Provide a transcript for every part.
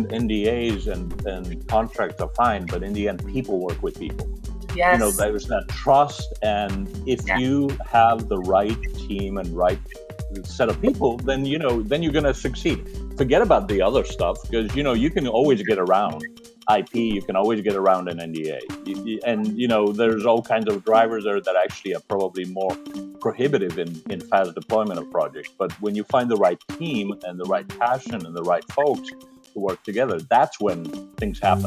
NDAs and contracts are fine, but in the end, people work with people. Yes. There's that trust, and if you have the right team and right set of people, then then you're going to succeed. Forget about the other stuff, because you can always get around IP, you can always get around an NDA, and there's all kinds of drivers there that actually are probably more prohibitive in fast deployment of projects. But when you find the right team and the right passion and the right folks to work together, that's when things happen.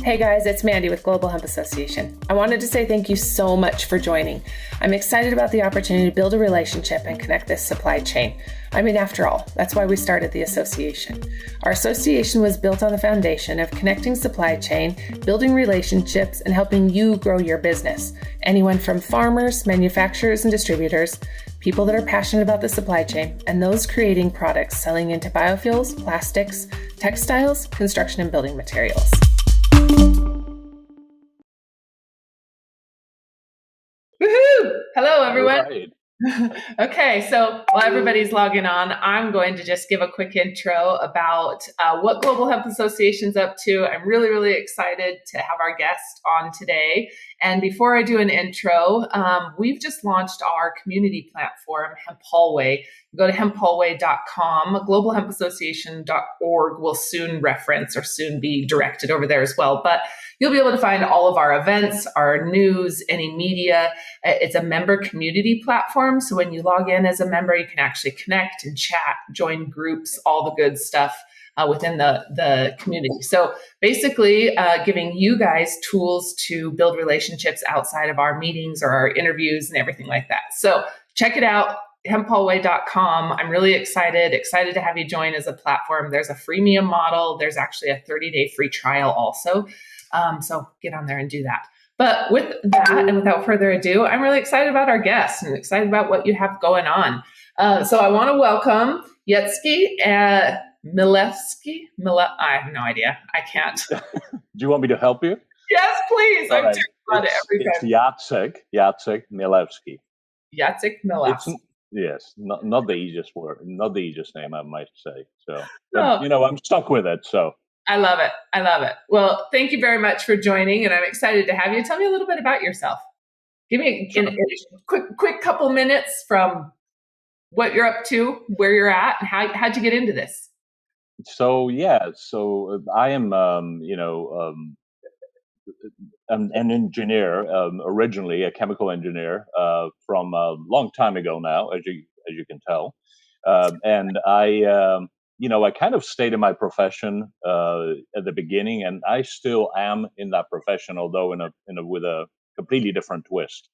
Hey guys, it's Mandi with Global Hemp Association. I wanted to say thank you so much for joining. I'm excited about the opportunity to build a relationship and connect this supply chain. I mean, after all, that's why we started the association. Our association was built on the foundation of connecting supply chain, building relationships, and helping you grow your business. Anyone from farmers, manufacturers, and distributors, people that are passionate about the supply chain, and those creating products selling into biofuels, plastics, textiles, construction, and building materials. Woohoo! Hello, everyone. Right. Okay, so while everybody's logging on, I'm going to just give a quick intro about what Global Hemp Association's up to. I'm really, really excited to have our guest on today. And before I do an intro, we've just launched our community platform, Hemp Hallway. Go to hemphallway.com. GlobalHempAssociation.org will soon reference or soon be directed over there as well. But you'll be able to find all of our events, our news, any media. It's a member community platform. So when you log in as a member, you can actually connect and chat, join groups, all the good stuff within the community. So basically giving you guys tools to build relationships outside of our meetings or our interviews and everything like that. So check it out, hemphallway.com. I'm really excited to have you join as a platform. There's a freemium model. There's actually a 30-day free trial also. So get on there and do that. But with that, and without further ado, I'm really excited about our guests and excited about what you have going on. So I want to welcome Jacek Chmielewski. I have no idea. I can't. Do you want me to help you? Yes, please. I'm terrible at it every time. It's Jacek Chmielewski. Jacek Chmielewski. Yes, not the easiest word, not the easiest name, I might say. So, but, I'm stuck with it. So. I love it. Well, thank you very much for joining, and I'm excited to have you. Tell me a little bit about yourself. Give me a quick couple minutes from what you're up to, where you're at, and how'd you get into this? So I am, an engineer, originally a chemical engineer from a long time ago now, as you can tell, and I kind of stayed in my profession at the beginning, and I still am in that profession, although with a completely different twist.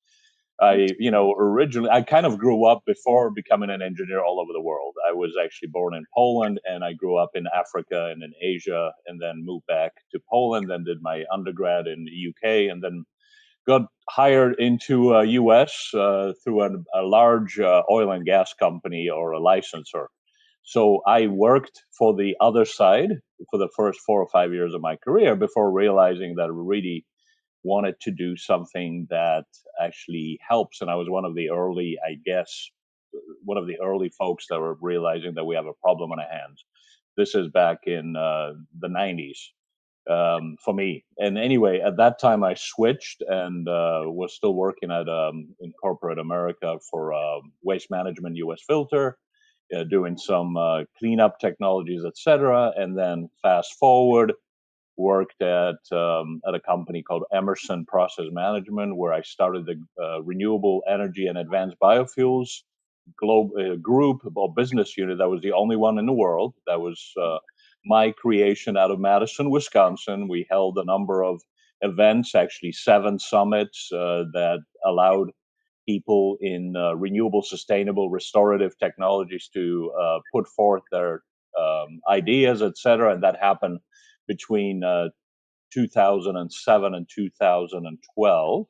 Originally, I kind of grew up before becoming an engineer all over the world. I was actually born in Poland, and I grew up in Africa and in Asia, and then moved back to Poland, and did my undergrad in the UK, and then got hired into US through a large oil and gas company or a licensor. So I worked for the other side for the first 4 or 5 years of my career before realizing that I really wanted to do something that actually helps. And I was one of the early folks that were realizing that we have a problem on our hands. This is back in the 90s for me. And anyway, at that time I switched and was still working in corporate America for Waste Management US Filter, doing some cleanup technologies, etc. And then fast forward, worked at a company called Emerson Process Management, where I started the renewable energy and advanced biofuels group or business unit. That was the only one in the world. That was my creation out of Madison, Wisconsin. We held a number of events, actually 7 summits that allowed people in renewable, sustainable, restorative technologies to put forth their ideas, etc. And that happened between 2007 and 2012.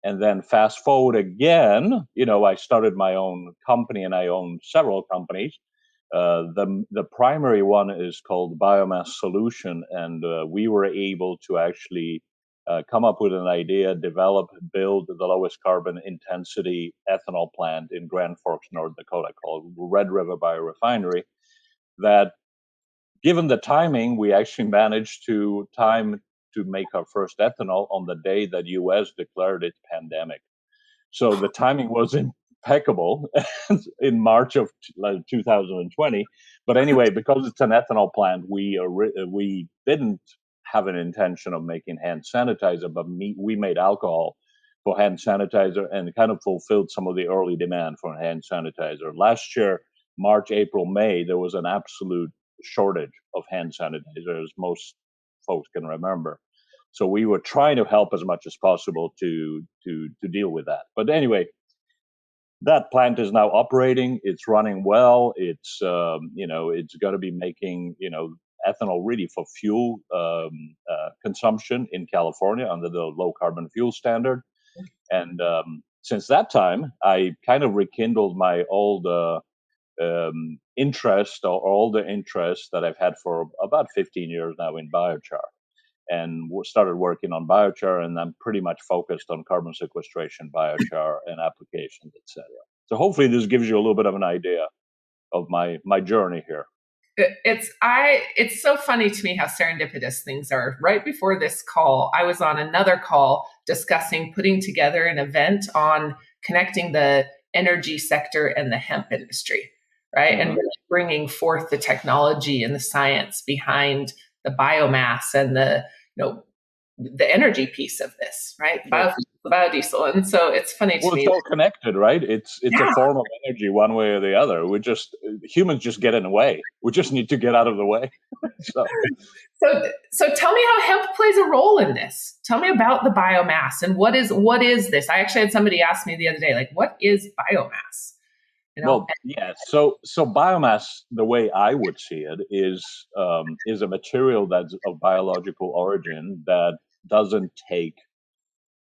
And then fast forward again, I started my own company, and I own several companies. The primary one is called BioMass Solution, and we were able to actually come up with an idea, develop, build the lowest carbon intensity ethanol plant in Grand Forks, North Dakota, called Red River Biorefinery, that given the timing, we actually managed to time to make our first ethanol on the day that US declared its pandemic. So the timing was impeccable in March of 2020. But anyway, because it's an ethanol plant, we didn't have an intention of making hand sanitizer, but we made alcohol for hand sanitizer and kind of fulfilled some of the early demand for hand sanitizer. Last year, March, April, May, there was an absolute shortage of hand sanitizer, as most folks can remember. So we were trying to help as much as possible to deal with that. But anyway, that plant is now operating. It's running well. It's going to be making ethanol really for fuel consumption in California under the low carbon fuel standard. And since that time, I kind of rekindled my old interest or all the interest that I've had for about 15 years now in biochar, and started working on biochar, and I'm pretty much focused on carbon sequestration, biochar, and applications, etc. So hopefully this gives you a little bit of an idea of my journey here. It's so funny to me how serendipitous things are. Right before this call, I was on another call discussing putting together an event on connecting the energy sector and the hemp industry, right? Mm-hmm. And really bringing forth the technology and the science behind the biomass and the energy piece of this, right? The biodiesel. And so it's funny to me. It's all connected, right? It's a form of energy one way or the other. Humans just get in the way. We just need to get out of the way. So tell me how hemp plays a role in this. Tell me about the biomass and what is this? I actually had somebody ask me the other day, like, what is biomass? Well, yeah. So biomass, the way I would see it, is a material that's of biological origin that doesn't take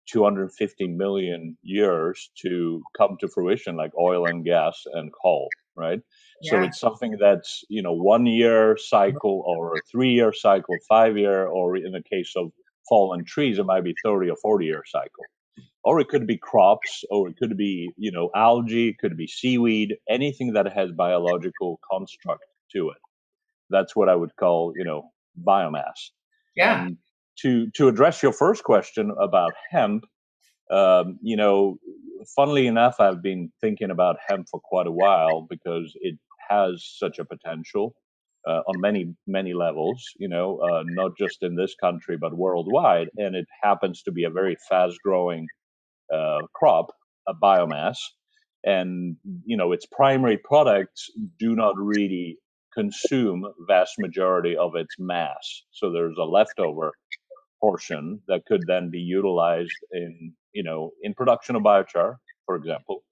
250 million years to come to fruition, like oil and gas and coal, right? Yeah. So it's something that's 1 year cycle or a 3 year cycle, 5 year, or in the case of fallen trees, it might be 30 or 40 year cycle. Or it could be crops, or it could be, algae, it could be seaweed, anything that has biological construct to it. That's what I would call, biomass. Yeah. And to address your first question about hemp, funnily enough, I've been thinking about hemp for quite a while because it has such a potential on many levels, not just in this country, but worldwide. And it happens to be a very fast growing crop, a biomass. And, its primary products do not really consume vast majority of its mass. So there's a leftover portion that could then be utilized in production of biochar, for example,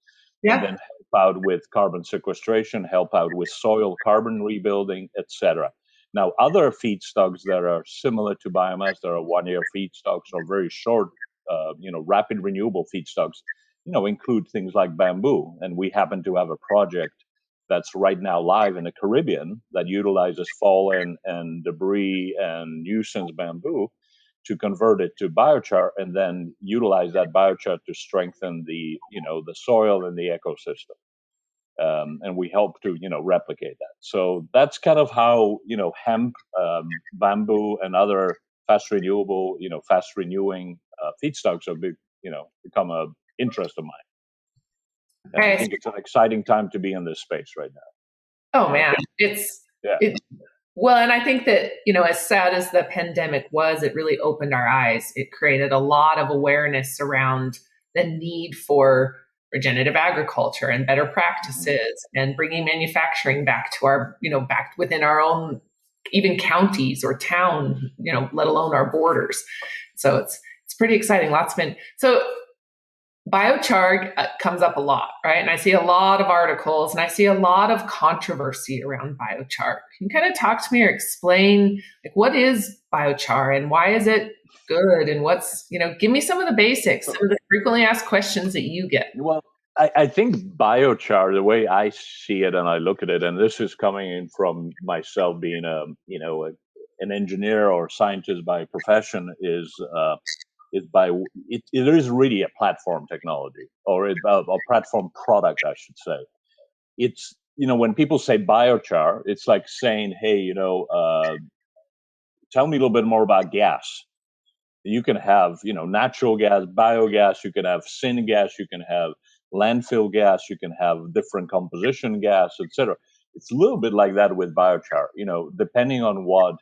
and then help out with carbon sequestration, help out with soil carbon rebuilding, etc. Now, other feedstocks that are similar to biomass, that are 1 year feedstocks or very short, rapid renewable feedstocks, include things like bamboo. And we happen to have a project that's right now live in the Caribbean that utilizes fallen and debris and nuisance bamboo to convert it to biochar and then utilize that biochar to strengthen the soil and the ecosystem. And we help to replicate that. So that's kind of how hemp, bamboo, and other fast renewable, fast renewing feedstocks have become an interest of mine. And I think it's an exciting time to be in this space right now. Oh man, well, and I think that, as sad as the pandemic was, it really opened our eyes. It created a lot of awareness around the need for regenerative agriculture and better practices and bringing manufacturing back to our, back within our own, even counties or town, let alone our borders. So it's pretty exciting. So biochar comes up a lot, right? And I see a lot of articles and I see a lot of controversy around biochar. Can you kind of talk to me or explain, like, what is biochar and why is it good? And what's, give me some of the basics, some of the frequently asked questions that you get. Well, I think biochar, the way I see it and I look at it, and this is coming in from myself being an engineer or scientist by profession, is it is really a platform technology or a platform product, I should say. It's when people say biochar, it's like saying, hey, tell me a little bit more about gas. You can have, natural gas, biogas, you can have syngas, you can have landfill gas, you can have different composition gas, etc. It's a little bit like that with biochar. Depending on what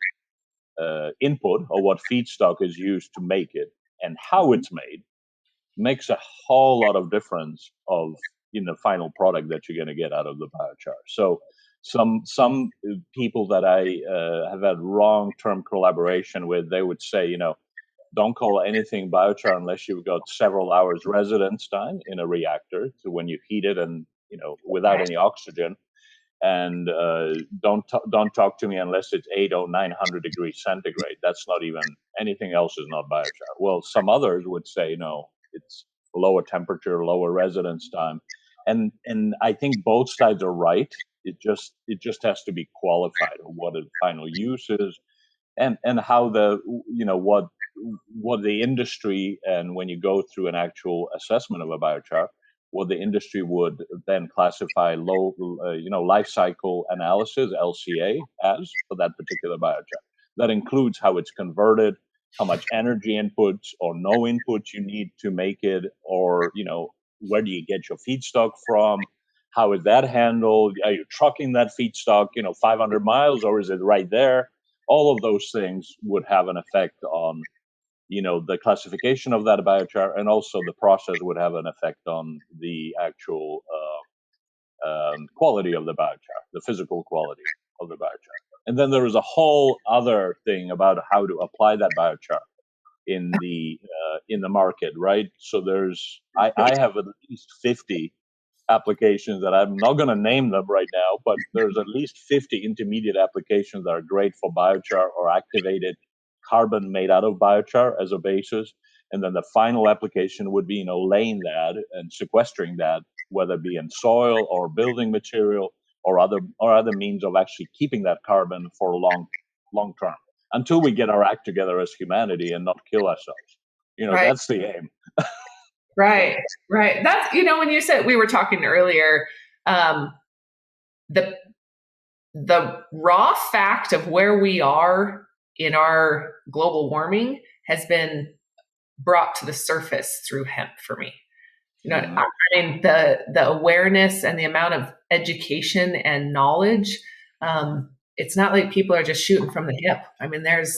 input or what feedstock is used to make it and how it's made, makes a whole lot of difference of in the final product that you're going to get out of the biochar. So some people that I have had long term collaboration with, they would say, don't call anything biochar unless you've got several hours residence time in a reactor to when you heat it and without any oxygen. And don't talk to me unless it's 800 or 900 degrees centigrade. That's not even anything else is not biochar. Well, some others would say no, it's lower temperature, lower residence time, and I think both sides are right. It just has to be qualified of what the final use is, and how the what the industry, and when you go through an actual assessment of a biochar, what the industry would then classify life cycle analysis LCA as for that particular biochar. That includes how it's converted, how much energy inputs or no inputs you need to make it, or where do you get your feedstock from? How is that handled? Are you trucking that feedstock 500 miles, or is it right there? All of those things would have an effect on the classification of that biochar, and also the process would have an effect on the actual quality of the biochar, the physical quality of the biochar. And then there is a whole other thing about how to apply that biochar in the market, right? So I have at least 50 applications that I'm not going to name them right now, but there's at least 50 intermediate applications that are great for biochar or activated carbon made out of biochar as a basis. And then the final application would be, laying that and sequestering that, whether it be in soil or building material or other means of actually keeping that carbon for long term until we get our act together as humanity and not kill ourselves. Right. That's the aim. Right. Right. That's, when you said, we were talking earlier, the raw fact of where we are in our global warming has been brought to the surface through hemp for me. I mean, the awareness and the amount of education and knowledge, it's not like people are just shooting from the hip. I mean, there's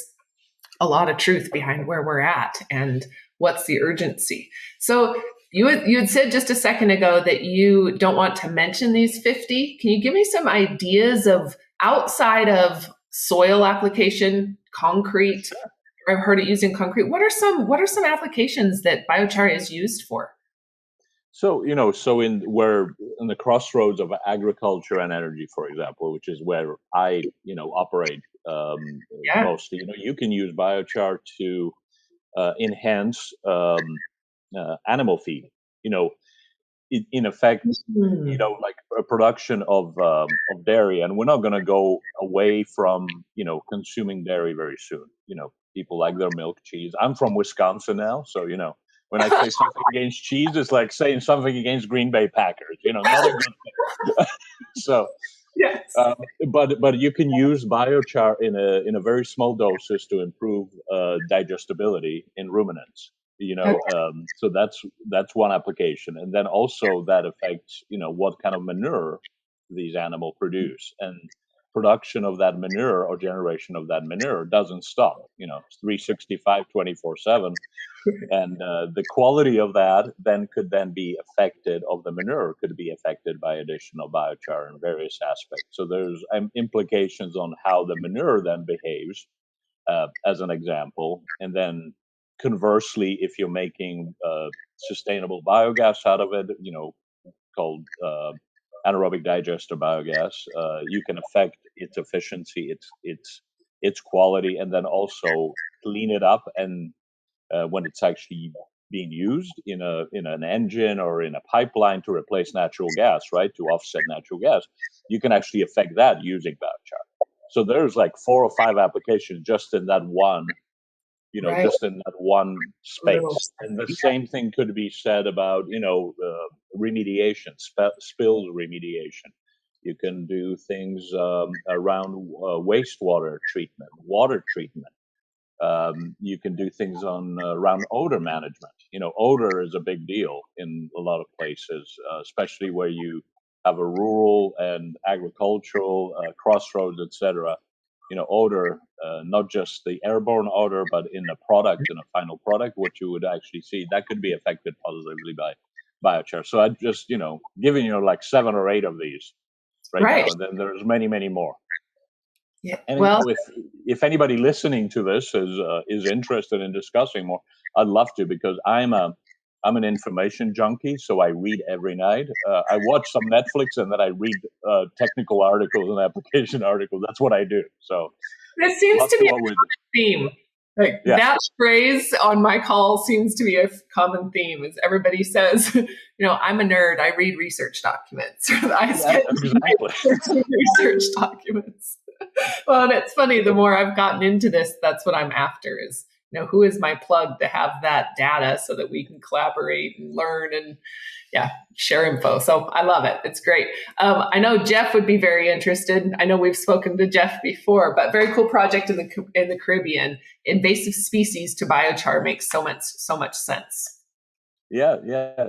a lot of truth behind where we're at and what's the urgency. So you had said just a second ago that you don't want to mention these 50. Can you give me some ideas of, outside of soil application, concrete? I've heard it used in concrete. What are some applications that biochar is used for? So we're in the crossroads of agriculture and energy, for example, which is where I operate mostly. You can use biochar to enhance animal feed. In effect, like a production of dairy, and we're not going to go away from consuming dairy very soon. People like their milk, cheese. I'm from Wisconsin now, so when I say something against cheese, it's like saying something against Green Bay Packers. Not a good thing. So, Yes. but you can use biochar in a very small doses to improve digestibility in ruminants. So that's one application, and then also that affects what kind of manure these animals produce, and production of that manure or generation of that manure doesn't stop. It's 365, 24/7. And the quality of that could be affected, of the manure could be affected by additional biochar in various aspects. So there's implications on how the manure then behaves, as an example. And then conversely, if you're making sustainable biogas out of it, called anaerobic digester biogas, you can affect its efficiency, its quality, and then also clean it up. And when it's actually being used in an engine or in a pipeline to replace natural gas, right, to offset natural gas, you can actually affect that using biochar. So there's like 4 or 5 applications just in that one, Right. just in that one space. And the same thing could be said about remediation, spills remediation. You can do things around wastewater treatment, water treatment. You can do things on around odor management. Odor is a big deal in a lot of places, especially where you have a rural and agricultural crossroads, etc. Odor, not just the airborne odor, but in a product, in a final product, what you would actually see that could be affected positively by biochar. So I just, giving you like 7 or 8 of these right Right. now, and then there's many, many more. Yeah. And Well, if anybody listening to this is interested in discussing more, I'd love to, because I'm an information junkie, so I read every night. I watch some Netflix, and then I read technical articles and application articles. That's what I do. So this seems love to to be what we do. a theme. Like Yeah, that phrase on my call seems to be a common theme. Is everybody says, I'm a nerd. I read research documents. I yeah, spend exactly. research documents. Well, and it's funny, the more I've gotten into this, that's what I'm after is, who is my plug to have that data so that we can collaborate and learn and share info. So I love it. It's great. I know Jeff would be very interested. I know we've spoken to Jeff before, but very cool project in the Caribbean. Invasive species to biochar makes so much sense. Yeah, yeah.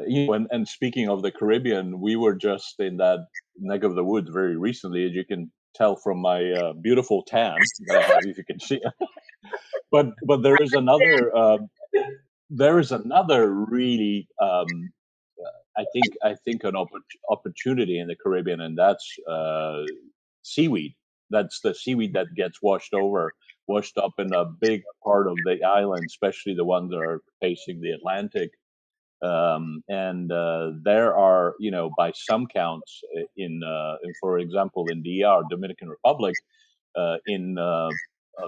And speaking of the Caribbean, we were just in that neck of the woods very recently, as you can tell from my beautiful tan that I have, if you can see. But there is another really I think an opportunity in the Caribbean, and that's seaweed. That's the seaweed that gets washed up in a big part of the island, especially the ones that are facing the Atlantic. And there are, by some counts, for example, in DR, Dominican Republic, in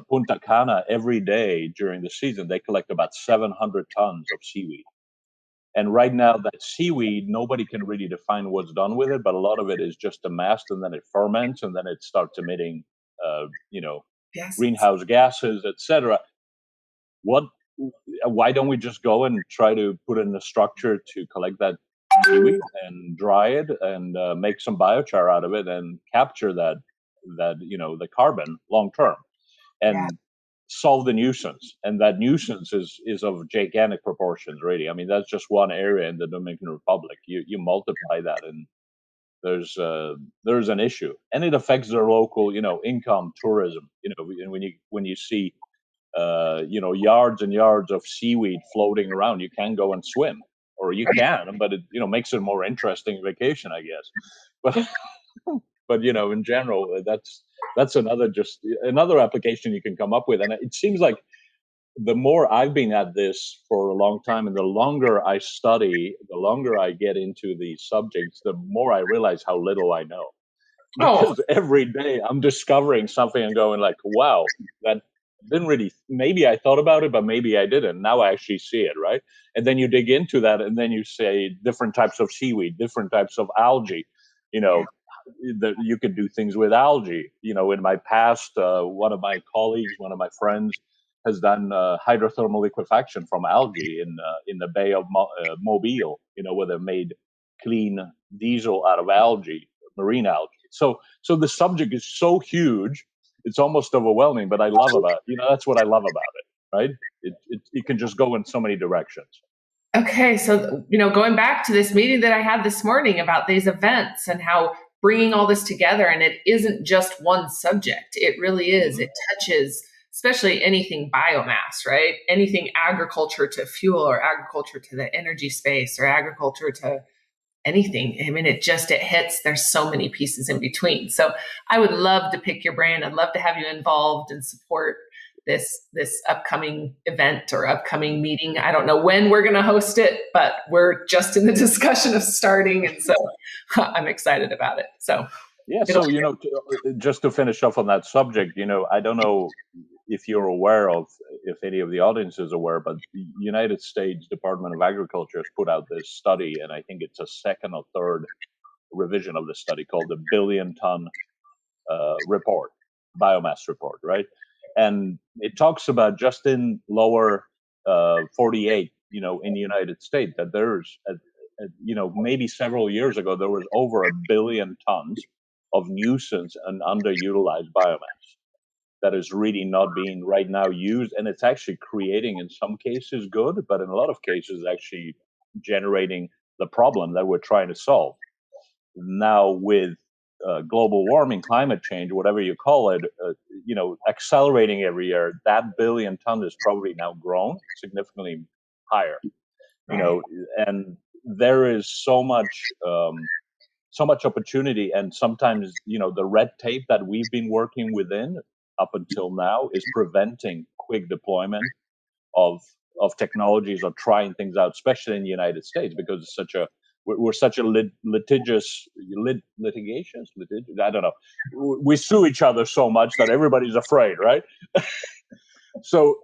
Punta Cana, every day during the season, they collect about 700 tons of seaweed. And right now, that seaweed, nobody can really define what's done with it, but a lot of it is just amassed, and then it ferments, and then it starts emitting, uh, you know, Yes. greenhouse gases, etc. What? Why don't we just go and try to put in a structure to collect that seaweed and dry it and make some biochar out of it and capture that the carbon long term Yeah. and solve the nuisance. And that nuisance is of gigantic proportions, really. I mean, that's just one area in the Dominican Republic. You multiply that, and there's an issue, and it affects their local income, tourism. When you see yards and yards of seaweed floating around, you can go and swim, or you can, but it makes it a more interesting vacation, I guess. But in general, that's another application you can come up with. And it seems like the more I've been at this for a long time, and the longer I study, the longer I get into these subjects, the more I realize how little I know. Oh, Because every day I'm discovering something and going like, wow, that didn't really, maybe I thought about it, but maybe I didn't. Now I actually see it, right? And then you dig into that, and then you say different types of seaweed, different types of algae, you know, that you could do things with algae. In my past, one of my colleagues, one of my friends, has done hydrothermal liquefaction from algae in the Bay of Mobile. Where they made clean diesel out of algae, marine algae. So the subject is so huge, it's almost overwhelming. But I love about that's what I love about it, right? It can just go in so many directions. okay. So, going back to this meeting that I had this morning about these events and how bringing all this together, and it isn't just one subject, it really is. Mm-hmm. It touches, especially anything biomass, right? Anything agriculture to fuel, or agriculture to the energy space, or agriculture to anything. I mean, it hits. There's so many pieces in between. So I would love to pick your brain. I'd love to have you involved and support this upcoming event or upcoming meeting. I don't know when we're going to host it, but we're just in the discussion of starting, and so I'm excited about it. So Yeah. So just to finish off on that subject, I don't know if you're aware of, if any of the audience is aware, but the United States Department of Agriculture has put out this study, and I think it's a second or third revision of the study, called the billion ton report, biomass report, right? And it talks about just in lower 48, in the United States, that there's, maybe several years ago, there was over 1 billion tons of nuisance and underutilized biomass that is really not being right now used, and it's actually creating in some cases good, but in a lot of cases actually generating the problem that we're trying to solve now with global warming, climate change, whatever you call it, accelerating every year. That billion ton is probably now grown significantly higher. And there is so much opportunity, and sometimes the red tape that we've been working within up until now is preventing quick deployment of technologies or trying things out, especially in the United States, because it's we're such a litigious. I don't know. We sue each other so much that everybody's afraid, right? So,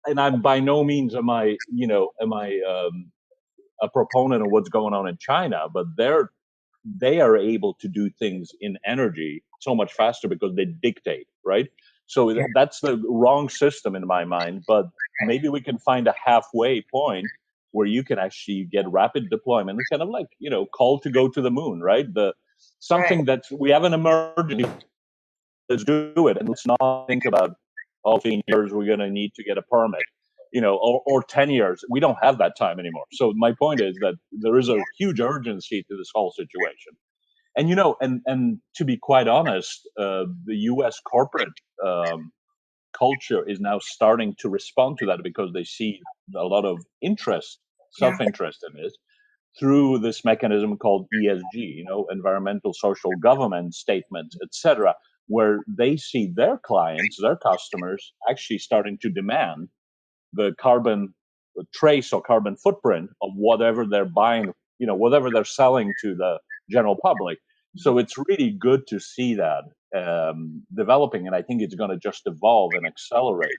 and I'm by no means am I a proponent of what's going on in China, but they are able to do things in energy so much faster because they dictate, right? So that's the wrong system in my mind, but maybe we can find a halfway point where you can actually get rapid deployment. It's kind of like, call to go to the moon, right? Something that we have an emergency, let's do it. And let's not think about, 15 years, we're going to need to get a permit, or 10 years. We don't have that time anymore. So my point is that there is a huge urgency to this whole situation. And, and to be quite honest, the U.S. corporate culture is now starting to respond to that because they see a lot of interest, self-interest in this through this mechanism called ESG, environmental, social, government statements, etc., where they see their clients, their customers actually starting to demand the carbon trace or carbon footprint of whatever they're buying, whatever they're selling to the general public. So it's really good to see that developing, and I think it's going to just evolve and accelerate,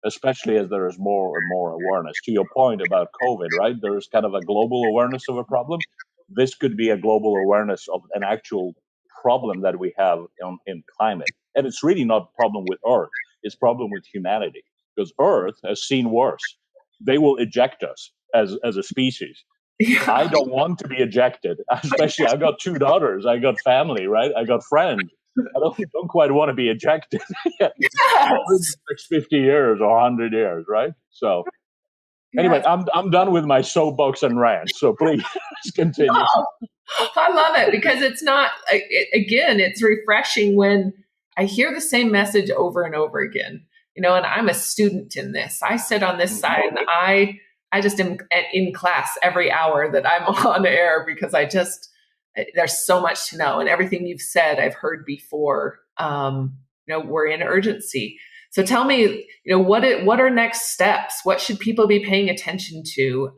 especially as there is more and more awareness. To your point about COVID, right? There's kind of a global awareness of a problem. This could be a global awareness of an actual problem that we have in climate. And it's really not a problem with Earth. It's a problem with humanity, because Earth has seen worse. They will eject us as a species. Yeah. I don't want to be ejected, especially I got 2 daughters, I got family, right? I got friends. I don't quite want to be ejected. Yes. Next 50 years or 100 years, right? So anyway, I'm done with my soapbox and rant. So please continue. Oh, I love it because it's not, again, it's refreshing when I hear the same message over and over again, and I'm a student in this. I sit on this side and I just am in class every hour that I'm on air because there's so much to know, and everything you've said I've heard before. We're in urgency. So tell me, what are next steps? What should people be paying attention to?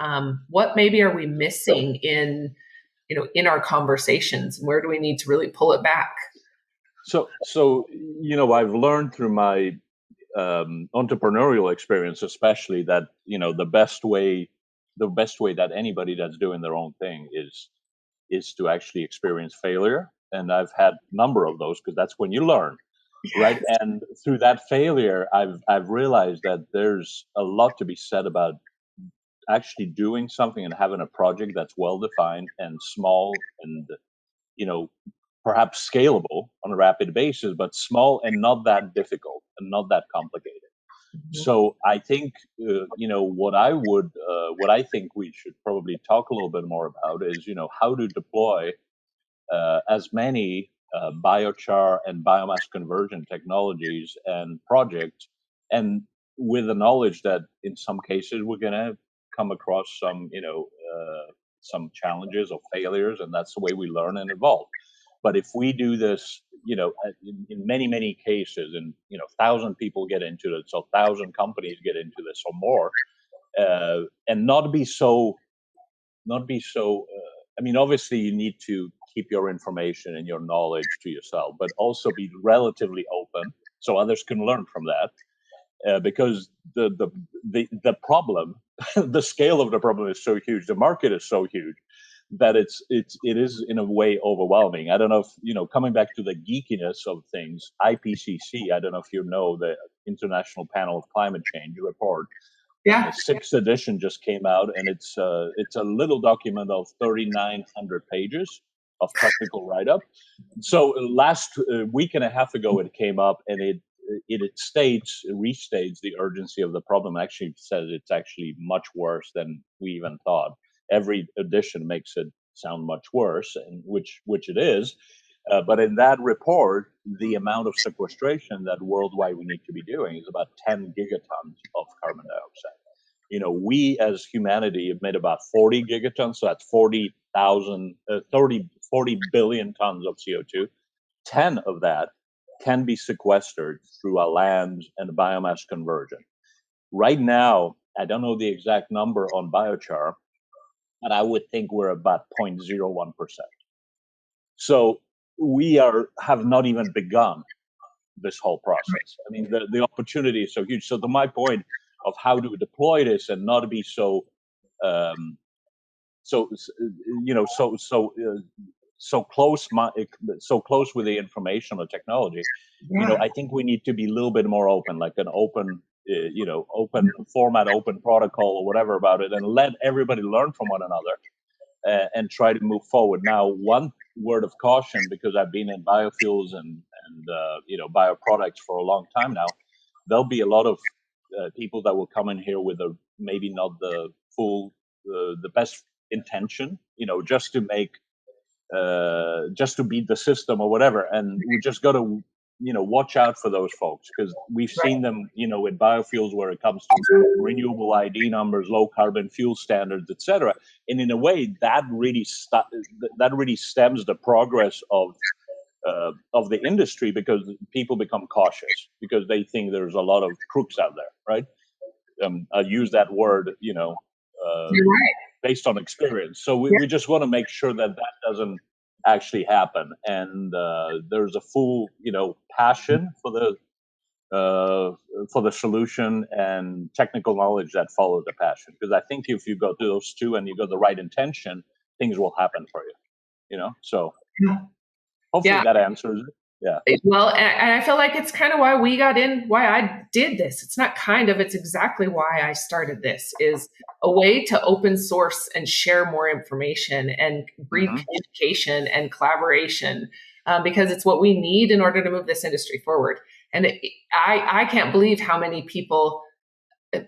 What maybe are we missing in our conversations? Where do we need to really pull it back? So I've learned through my entrepreneurial experience, especially, that the best way that anybody that's doing their own thing is to actually experience failure. And I've had a number of those, because that's when you learn, right? And through that failure, I've realized that there's a lot to be said about actually doing something and having a project that's well defined and small and perhaps scalable on a rapid basis, but small and not that difficult and not that complicated. Mm-hmm. So I think what I think we should probably talk a little bit more about is how to deploy as many biochar and biomass conversion technologies and projects, and with the knowledge that in some cases we're going to come across some challenges or failures, and that's the way we learn and evolve. But if we do this, in many cases, and 1,000 people get into it, so 1,000 companies get into this or more, and not be so. Obviously, you need to keep your information and your knowledge to yourself, but also be relatively open so others can learn from that. Because the problem, the scale of the problem is so huge, the market is so huge, that it is in a way overwhelming. I don't know if, coming back to the geekiness of things, IPCC, I don't know if the International Panel of Climate Change report. Yeah. The 6th edition just came out, and it's a little document of 3,900 pages. of technical write-up. So last week and a half ago, it came up, and it restates the urgency of the problem. Actually, says it's actually much worse than we even thought. Every edition makes it sound much worse, and which it is. But in that report, the amount of sequestration that worldwide we need to be doing is about 10 gigatons of carbon dioxide. We as humanity emit about 40 gigatons, so that's 40 billion tons of CO2. 10 of that can be sequestered through a land and biomass conversion. Right now, I don't know the exact number on biochar, but I would think we're about 0.01%. So we have not even begun this whole process. I mean, the opportunity is so huge. So to my point of how to deploy this and not be so, so close, so close with the information or technology. I think we need to be a little bit more open, like an open, open format, open protocol, or whatever about it, and let everybody learn from one another. And try to move forward. Now, one word of caution, because I've been in biofuels and bioproducts for a long time now, there'll be a lot of people that will come in here with maybe not the full, the best intention, just to make, just to beat the system or whatever. And we just got to watch out for those folks, because we've seen them, with biofuels where it comes to renewable ID numbers, low carbon fuel standards, etc. And in a way, that really stems the progress of the industry, because people become cautious because they think there's a lot of crooks out there, right? I use that word, based on experience. So we just want to make sure that doesn't actually happen, and there's a full passion for the solution and technical knowledge that follow the passion, because I think if you go to those two and you got the right intention, things will happen for you. So hopefully that answers it. Yeah. Well, and I feel like it's kind of why we got in, why I did this. It's not kind of, it's exactly why I started this, is a way to open source and share more information and breed communication and collaboration, because it's what we need in order to move this industry forward. And I can't believe how many people,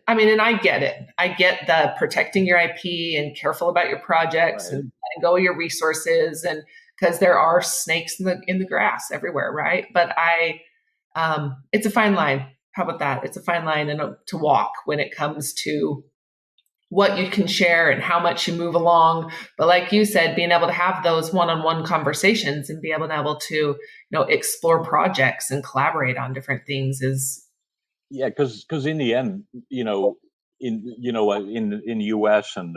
I mean, and I get it. I get the protecting your IP and careful about your projects and letting go of your resources, and because there are snakes in the grass everywhere, right? But it's a fine line. How about that? It's a fine line to walk when it comes to what you can share and how much you move along. But like you said, being able to have those one-on-one conversations and be able to explore projects and collaborate on different things is. Yeah, because in the end, in US and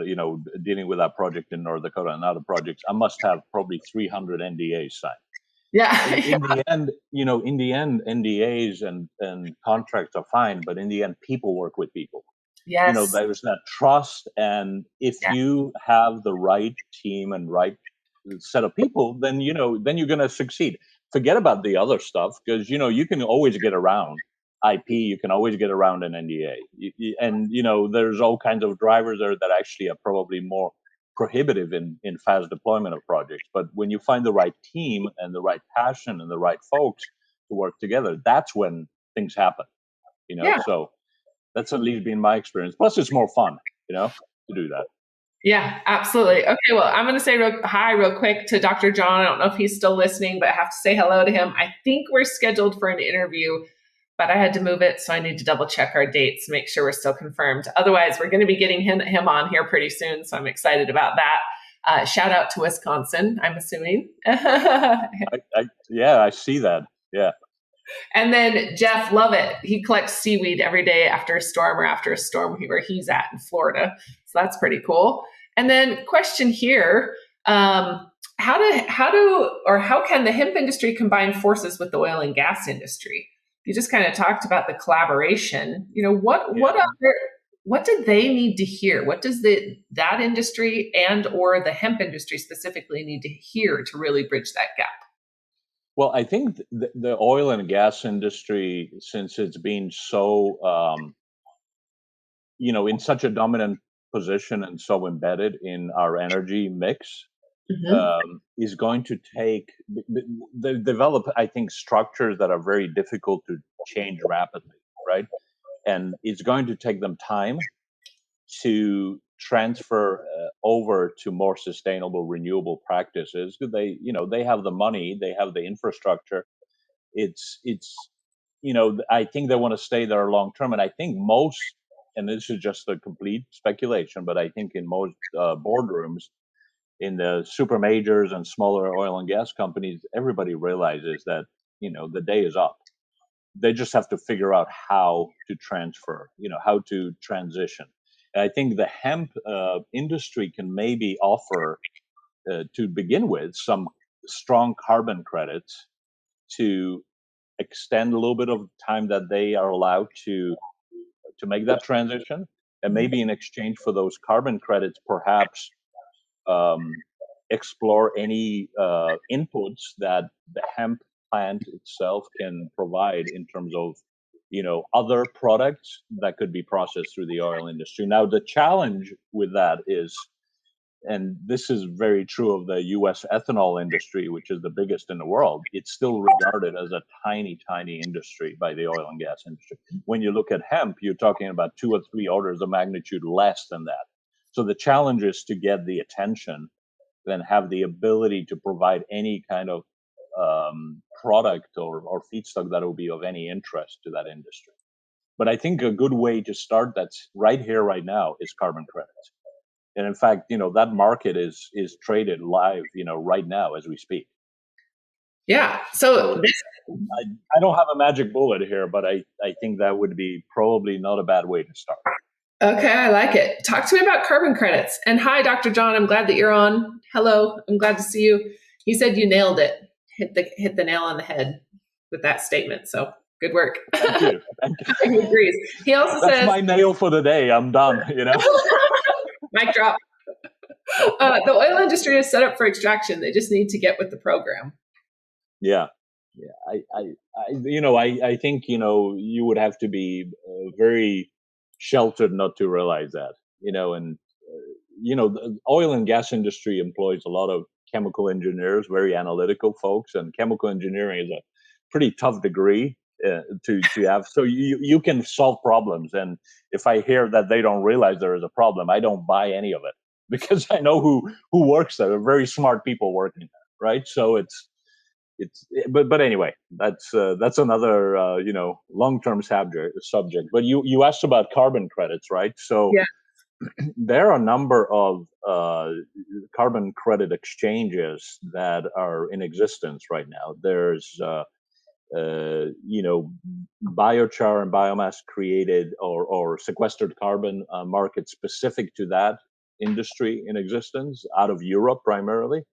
dealing with that project in North Dakota and other projects, I must have probably 300 NDAs signed. Yeah. In the end, NDAs and contracts are fine, but in the end, people work with people. Yes. There's that trust, and if you have the right team and right set of people, then then you're going to succeed. Forget about the other stuff, because you can always get around IP, you can always get around an NDA, and there's all kinds of drivers there that actually are probably more prohibitive in fast deployment of projects. But when you find the right team and the right passion and the right folks to work together, that's when things happen. So that's at least been my experience. Plus, it's more fun, to do that. Yeah, absolutely. Okay, well, I'm going to say hi real quick to Dr. John. I don't know if he's still listening, but I have to say hello to him. I think we're scheduled for an interview, but I had to move it, so I need to double check our dates, make sure we're still confirmed. Otherwise, we're going to be getting him on here pretty soon, so I'm excited about that. Shout out to Wisconsin, I'm assuming. I see that. Yeah. And then Jeff, love it. He collects seaweed every day after a storm where he's at in Florida. So that's pretty cool. And then question here, how can the hemp industry combine forces with the oil and gas industry? You just kind of talked about the collaboration. What do they need to hear? What does that industry and or the hemp industry specifically need to hear to really bridge that gap? Well, I think the oil and gas industry, since it's been so, in such a dominant position and so embedded in our energy mix, Hmm. is going to take, they develop, I think, structures that are very difficult to change rapidly, right? And it's going to take them time to transfer over to more sustainable renewable practices. They, they have the money, they have the infrastructure. It's I think they want to stay there long term, and I think most, and this is just a complete speculation, but I think in most boardrooms in the super majors and smaller oil and gas companies, everybody realizes that the day is up. They just have to figure out how to transfer, how to transition. And I think the hemp industry can maybe offer, to begin with, some strong carbon credits to extend a little bit of time that they are allowed to make that transition, and maybe in exchange for those carbon credits, perhaps um, explore any inputs that the hemp plant itself can provide in terms of other products that could be processed through the oil industry. Now the challenge with that is, and this is very true of the US ethanol industry, which is the biggest in the world, it's still regarded as a tiny, tiny industry by the oil and gas industry. When you look at hemp, you're talking about 2 or 3 orders of magnitude less than that. So the challenge is to get the attention and have the ability to provide any kind of product or feedstock that will be of any interest to that industry. But I think a good way to start that's right here, right now, is carbon credits. And in fact, that market is traded live, right now as we speak. Yeah. So So I don't have a magic bullet here, but I think that would be probably not a bad way to start. okay, I like it. Talk to me about carbon credits. And hi, Dr. John. I'm glad that you're on. Hello. I'm glad to see you. He said you nailed it. Hit the nail on the head with that statement. So good work. Thank you. He agrees. He also That's says, my nail for the day. I'm done. mic drop. The oil industry is set up for extraction. They just need to get with the program. Yeah, yeah. I think you would have to be very sheltered not to realize that. And the oil and gas industry employs a lot of chemical engineers, very analytical folks, and chemical engineering is a pretty tough degree to have. So you can solve problems, and if I hear that they don't realize there is a problem, I don't buy any of it because I know who works there. They're very smart people working there, right? So but anyway, that's another long term subject. But you asked about carbon credits, right? So Yeah. there are a number of carbon credit exchanges that are in existence right now. There's biochar and biomass created or sequestered carbon market specific to that industry in existence out of Europe primarily.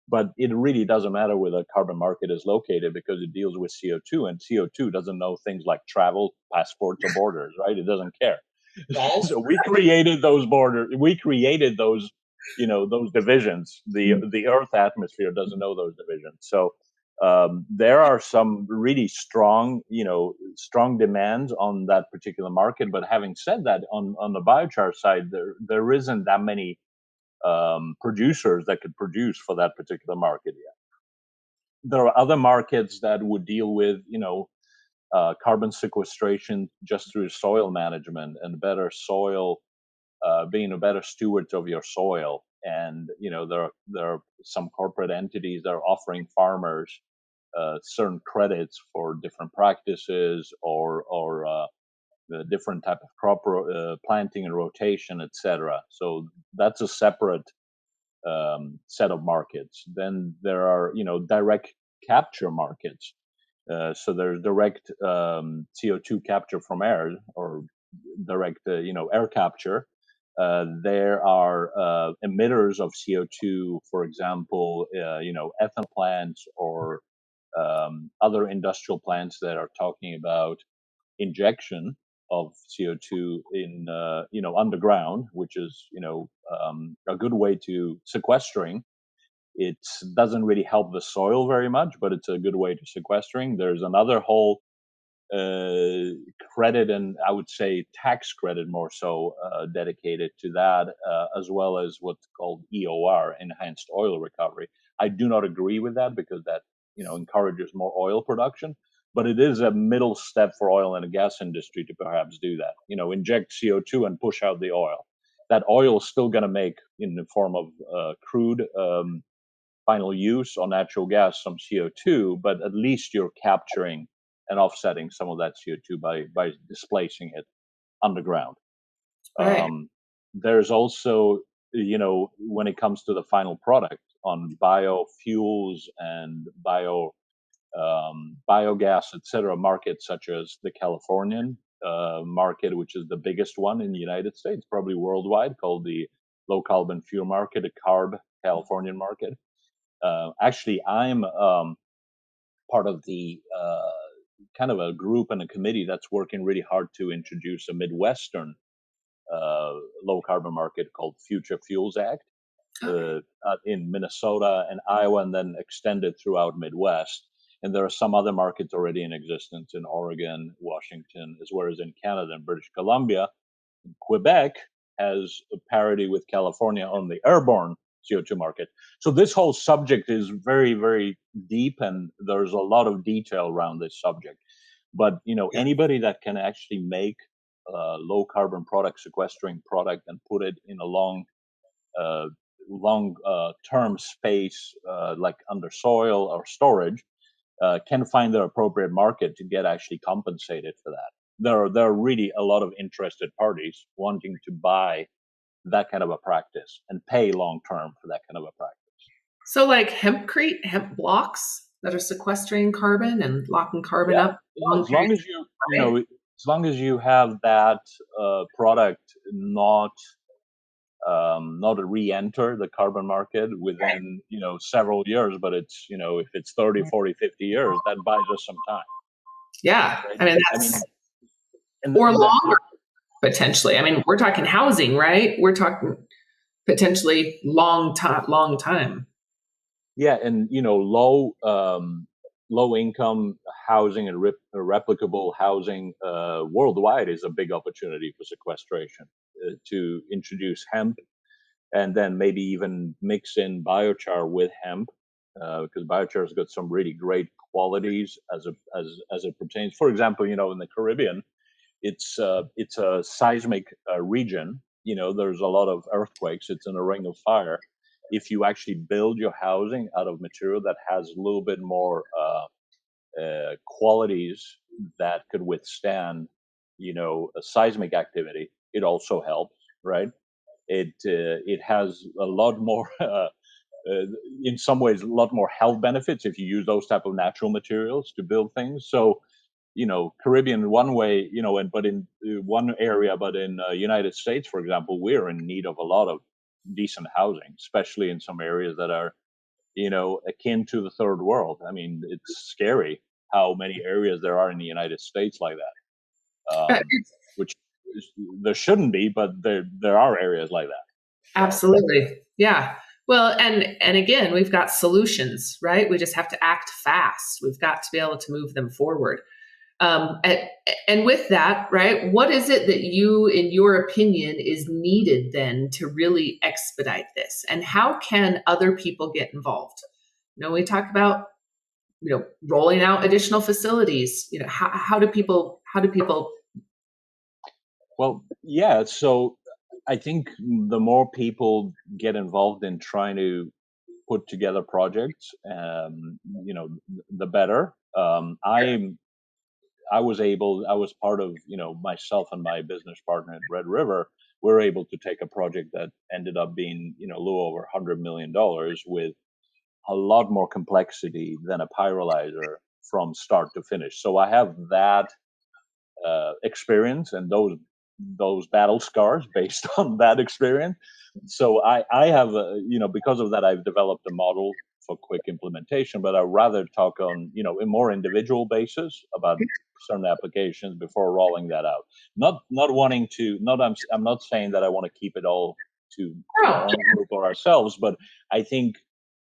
But it really doesn't matter where the carbon market is located because it deals with CO2, and CO2 doesn't know things like travel, passports, or borders, right? It doesn't care. Balls. So we created those borders. We created those, those divisions. The Earth atmosphere doesn't know those divisions. So there are some really strong, strong demands on that particular market. But having said that, on the biochar side, there isn't that many producers that could produce for that particular market yet. There are other markets that would deal with, carbon sequestration just through soil management and better soil, being a better steward of your soil. And there are some corporate entities that are offering farmers certain credits for different practices or the different type of crop planting and rotation, etc. So that's a separate set of markets. Then there are direct capture markets. So there's direct CO2 capture from air or direct air capture. There are emitters of CO2, for example, ethanol plants or other industrial plants that are talking about injection of CO2 in underground, which is a good way to sequestering. It doesn't really help the soil very much, but it's a good way to sequestering. There's another whole credit, and I would say tax credit more so, dedicated to that, as well as what's called EOR, enhanced oil recovery. I do not agree with that because that encourages more oil production, but it is a middle step for oil and gas industry to perhaps do that. Inject CO2 and push out the oil. That oil is still going to make in the form of crude. Final use on natural gas some CO2, but at least you're capturing and offsetting some of that CO2 by displacing it underground. Right. There's also, when it comes to the final product on biofuels and biogas, etc., markets such as the Californian market, which is the biggest one in the United States, probably worldwide, called the low carbon fuel market, a CARB Californian market. Actually, I'm part of the kind of a group and a committee that's working really hard to introduce a Midwestern low carbon market called Future Fuels Act in Minnesota and Iowa, and then extended throughout Midwest. And there are some other markets already in existence in Oregon, Washington, as well as in Canada and British Columbia. Quebec has a parity with California on the airborne CO2 market. So this whole subject is very, very deep, and there's a lot of detail around this subject. But anybody that can actually make a low carbon product, sequestering product, and put it in a long term space, like under soil or storage, can find the appropriate market to get actually compensated for that. There are really a lot of interested parties wanting to buy that kind of a practice and pay long term for that kind of a practice. So, like hemp blocks that are sequestering carbon and locking carbon Yeah, up long as long periods, as right? as long as you have that product not re-enter the carbon market Right. within several years, but it's if it's 30, 40, 50 years, that buys us some time, Yeah. right? I mean, I that's, mean, and or longer potentially. I mean, we're talking housing, right? We're talking potentially long time. yeah, and low income housing and replicable housing worldwide is a big opportunity for sequestration, to introduce hemp, and then maybe even mix in biochar with hemp, because biochar has got some really great qualities as it pertains. For example, in the Caribbean, it's a seismic region. There's a lot of earthquakes. It's in a ring of fire. If you actually build your housing out of material that has a little bit more qualities that could withstand, a seismic activity, it also helps, right? It has a lot more, in some ways, a lot more health benefits if you use those type of natural materials to build things. So Caribbean one way, but in one area, but in United States, for example, we're in need of a lot of decent housing, especially in some areas that are, akin to the third world. I mean, it's scary how many areas there are in the United States like that, It's which there shouldn't be, but there are areas like that. So absolutely. Yeah. Well, and again, we've got solutions, right? We just have to act fast. We've got to be able to move them forward. Um, and, and with that, right, what is it that you, in your opinion, is needed then to really expedite this? And how can other people get involved? We talk about, rolling out additional facilities. How do people, well, yeah. So I think the more people get involved in trying to put together projects, the better. I was part of, myself and my business partner at Red River, we're able to take a project that ended up being, a little over $100 million with a lot more complexity than a pyrolyzer from start to finish. So I have that experience and those battle scars based on that experience. So I have because of that I've developed a model for quick implementation, but I'd rather talk on a more individual basis about certain applications before rolling that out. Not wanting to not I'm not saying that I want to keep it all to our oh, own group or ourselves, but I think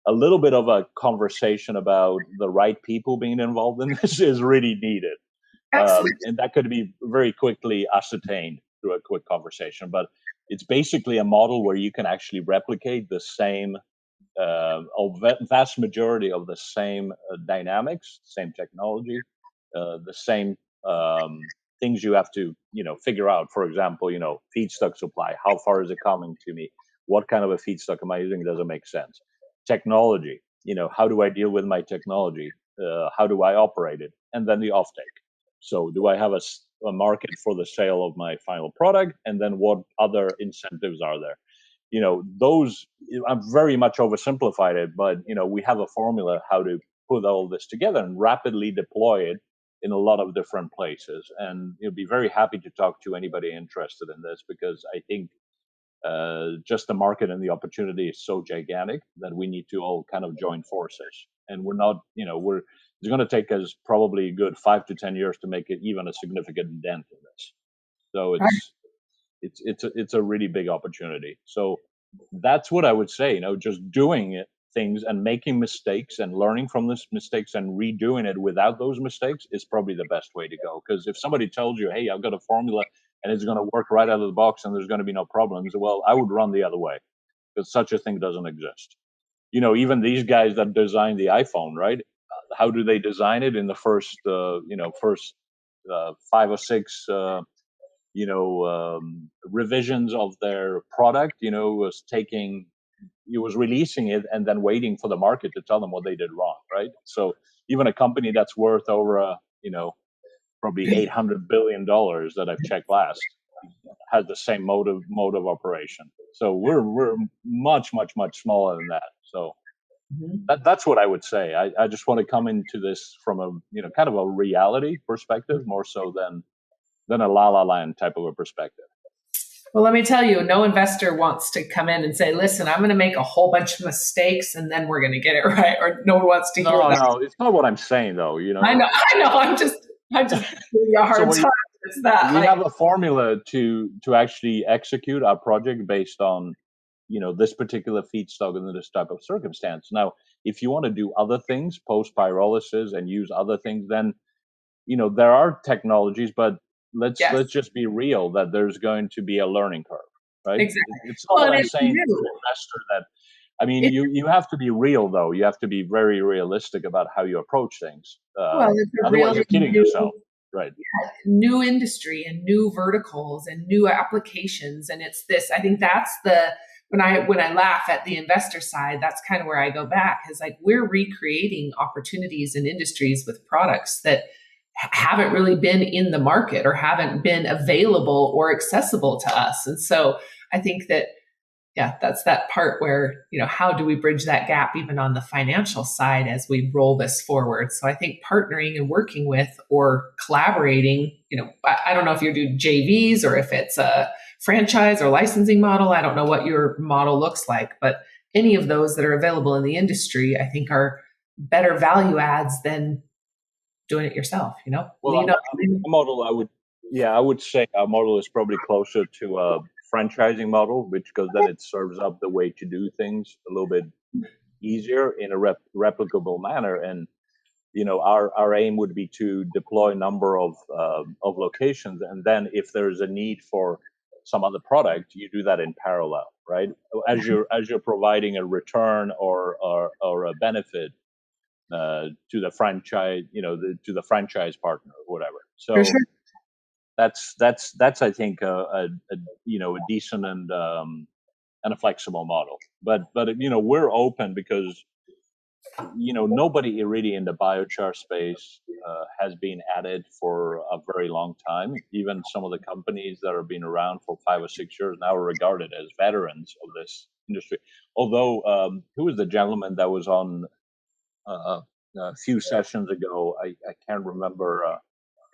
a little bit of a conversation about the right people being involved in this is really needed. Excellent. And that could be very quickly ascertained through a quick conversation. But it's basically a model where you can actually replicate the same, vast majority of the same dynamics, same technology, the same things you have to, figure out. For example, feedstock supply. How far is it coming to me? What kind of a feedstock am I using? Does it make sense? Technology. How do I deal with my technology? How do I operate it? And then the offtake. So, do I have a market for the sale of my final product? And then what other incentives are there? Those, I'm very much oversimplified it, but we have a formula how to put all this together and rapidly deploy it in a lot of different places. And be very happy to talk to anybody interested in this, because I think just the market and the opportunity is so gigantic that we need to all kind of join forces. And we're not, it's going to take us probably a good 5 to 10 years to make it even a significant dent in this. So it's a really big opportunity. So that's what I would say. Just doing it, things and making mistakes and learning from those mistakes and redoing it without those mistakes is probably the best way to go. Because if somebody tells you, "Hey, I've got a formula and it's going to work right out of the box and there's going to be no problems," well, I would run the other way, because such a thing doesn't exist. Even these guys that designed the iPhone, right? How do they design it in the first 5 or 6 revisions of their product? Was releasing it and then waiting for the market to tell them what they did wrong, right? So even a company that's worth over probably $800 billion that I've checked last has the same mode of operation. So we're much smaller than that. So that's what I would say. I just want to come into this from a kind of a reality perspective, more so than a la la land type of a perspective. Well, let me tell you, no investor wants to come in and say, "Listen, I'm going to make a whole bunch of mistakes and then we're going to get it right." Or no one wants to hear that. No, it's not what I'm saying, though. I know. I'm just giving you a hard time. It's that we have a formula to actually execute our project based on this particular feedstock and this type of circumstance. Now, if you want to do other things post pyrolysis and use other things, then there are technologies, but let's just be real that there's going to be a learning curve, right? Exactly. It's not what I'm saying to an investor that, you have to be real, though. You have to be very realistic about how you approach things. Otherwise, you're kidding yourself, right? New industry and new verticals and new applications, and it's this. I think that's when I laugh at the investor side, that's kind of where I go back. Is like we're recreating opportunities in industries with products that haven't really been in the market or haven't been available or accessible to us. And so I think that, that's that part where, how do we bridge that gap even on the financial side as we roll this forward? So I think partnering and working with or collaborating, I don't know if you do JVs or if it's a franchise or licensing model. I don't know what your model looks like, but any of those that are available in the industry, I think are better value adds than doing it yourself, Well, a model I would say our model is probably closer to a franchising model, because then it serves up the way to do things a little bit easier in a replicable manner. And our aim would be to deploy a number of locations, and then if there's a need for some other product, you do that in parallel, right? As you're providing a return or a benefit to the franchise, to the franchise partner or whatever. So that's I think a decent and a flexible model. But we're open, because nobody really in the biochar space has been at it for a very long time. Even some of the companies that have been around for 5 or 6 years now are regarded as veterans of this industry. Although, who was the gentleman that was on a few sessions ago? I can't remember.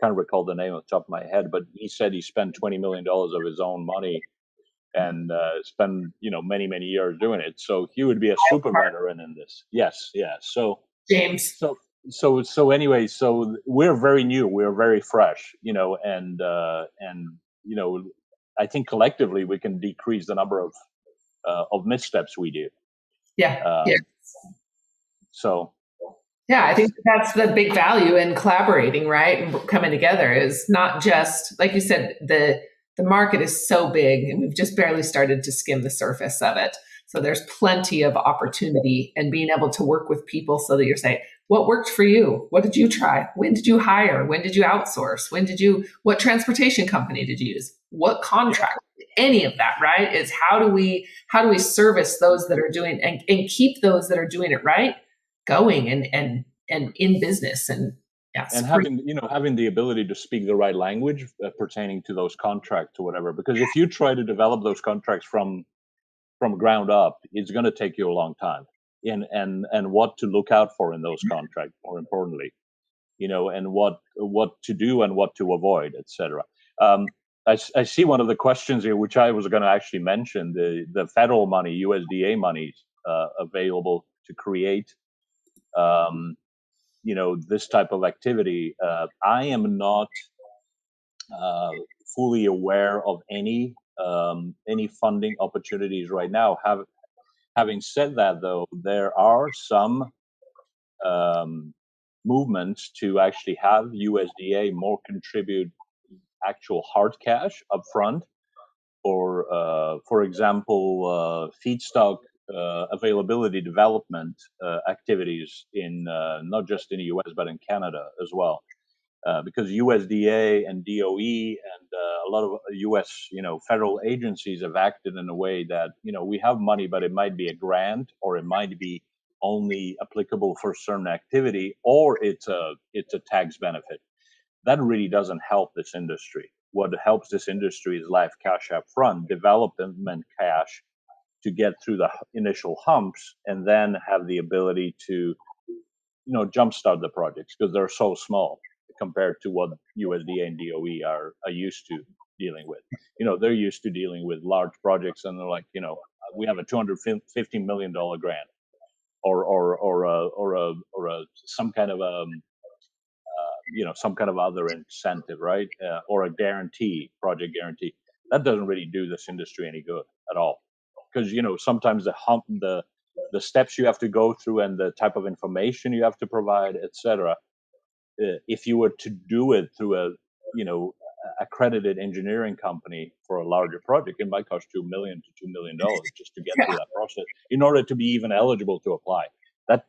Can't recall the name off the top of my head, but he said he spent $20 million of his own money and spent many years doing it. So he would be a super veteran in this. Yes. So James. So anyway, so we're very new, we're very fresh, and I think collectively we can decrease the number of missteps we do. Yeah. So Yeah, I think that's the big value in collaborating, right? And coming together is not just like you said, the market is so big and we've just barely started to skim the surface of it. So there's plenty of opportunity and being able to work with people so that you're saying, what worked for you? What did you try? When did you hire? When did you outsource? What transportation company did you use? What Yeah. contract? Any of that, right? Is how do we service those that are doing and keep those that are doing it right going and in business and yeah, And support. having the ability to speak the right language pertaining to those contracts or whatever, because if you try to develop those contracts from ground up, it's going to take you a long time. And what to look out for in those contracts, more importantly, and what to do and what to avoid, etc. um, I see one of the questions here, which I was going to actually mention, the federal money, USDA money, available to create this type of activity. I am not uh, fully aware of any funding opportunities right now. Having said that, though, there are some um, movements to actually have USDA more contribute actual hard cash upfront, or for example, feedstock availability development activities in not just in the US but in Canada as well. Because USDA and DOE and a lot of US, federal agencies have acted in a way that, we have money, but it might be a grant, or it might be only applicable for certain activity, or it's a tax benefit. That really doesn't help this industry. What helps this industry is live cash up front, development cash to get through the initial humps, and then have the ability to jumpstart the projects because they're so small compared to what USDA and DOE are used to dealing with. They're used to dealing with large projects, and they're like, we have a $250 million grant, or some kind of some kind of other incentive, right? Or a guarantee, project guarantee. That doesn't really do this industry any good at all, because sometimes the steps you have to go through and the type of information you have to provide, etc. If you were to do it through a accredited engineering company for a larger project, it might cost $2 million to $2 million just to get through that process in order to be even eligible to apply.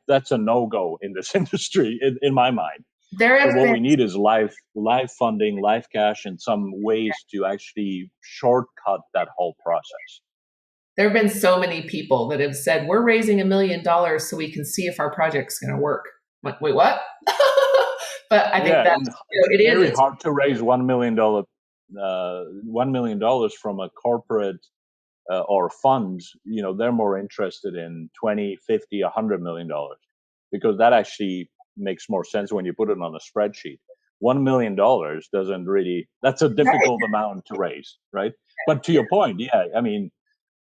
That's a no go in this industry, in my mind. There So has what been we need is live funding, live cash, and some ways to actually shortcut that whole process. there have been so many people that have said we're raising $1 million so we can see if our project's going to work. I'm like, wait, what? But I think Yeah, that's and it's it is. very hard to raise $1 million from a corporate or funds. They're more interested in 20, 50, $100 million, because that actually makes more sense when you put it on a spreadsheet. $1 million doesn't really. That's a Right. difficult amount to raise, right? But to your point, yeah, I mean,